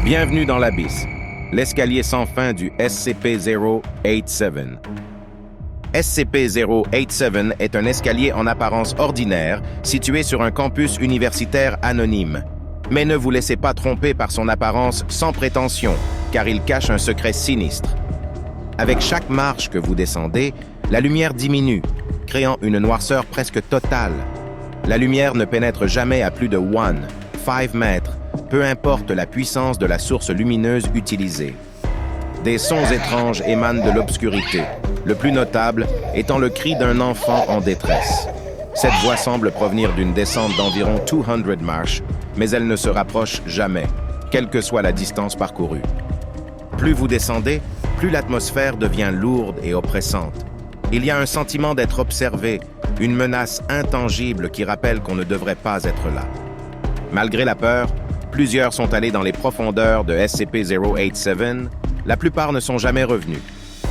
Bienvenue dans l'Abysse, l'escalier sans fin du SCP-087. SCP-087 est un escalier en apparence ordinaire situé sur un campus universitaire anonyme. Mais ne vous laissez pas tromper par son apparence sans prétention, car il cache un secret sinistre. Avec chaque marche que vous descendez, la lumière diminue, créant une noirceur presque totale. La lumière ne pénètre jamais à plus de 5 mètres, peu importe la puissance de la source lumineuse utilisée. Des sons étranges émanent de l'obscurité, le plus notable étant le cri d'un enfant en détresse. Cette voix semble provenir d'une descente d'environ 200 marches, mais elle ne se rapproche jamais, quelle que soit la distance parcourue. Plus vous descendez, plus l'atmosphère devient lourde et oppressante. Il y a un sentiment d'être observé, une menace intangible qui rappelle qu'on ne devrait pas être là. Malgré la peur, plusieurs sont allés dans les profondeurs de SCP-087, la plupart ne sont jamais revenus.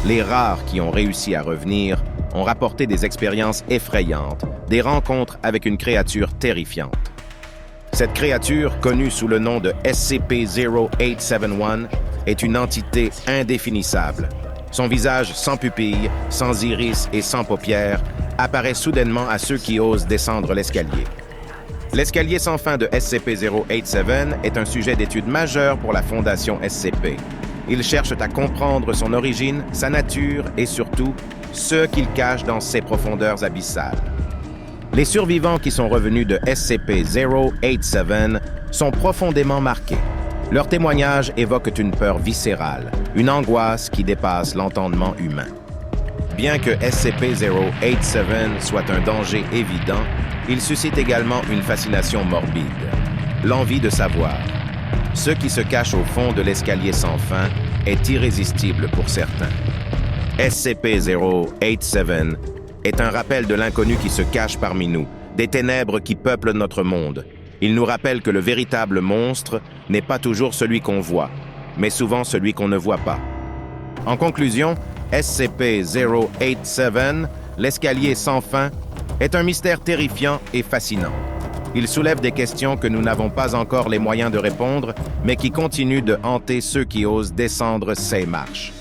Les rares qui ont réussi à revenir ont rapporté des expériences effrayantes, des rencontres avec une créature terrifiante. Cette créature, connue sous le nom de SCP-0871, est une entité indéfinissable. Son visage sans pupille, sans iris et sans paupières apparaît soudainement à ceux qui osent descendre l'escalier. L'escalier sans fin de SCP-087 est un sujet d'étude majeur pour la Fondation SCP. Ils cherchent à comprendre son origine, sa nature et surtout, ce qu'il cache dans ses profondeurs abyssales. Les survivants qui sont revenus de SCP-087 sont profondément marqués. Leurs témoignages évoquent une peur viscérale, une angoisse qui dépasse l'entendement humain. Bien que SCP-087 soit un danger évident, il suscite également une fascination morbide, l'envie de savoir. Ce qui se cache au fond de l'escalier sans fin est irrésistible pour certains. SCP-087 est un rappel de l'inconnu qui se cache parmi nous, des ténèbres qui peuplent notre monde. Il nous rappelle que le véritable monstre n'est pas toujours celui qu'on voit, mais souvent celui qu'on ne voit pas. En conclusion, SCP-087, l'escalier sans fin, est un mystère terrifiant et fascinant. Il soulève des questions que nous n'avons pas encore les moyens de répondre, mais qui continuent de hanter ceux qui osent descendre ces marches.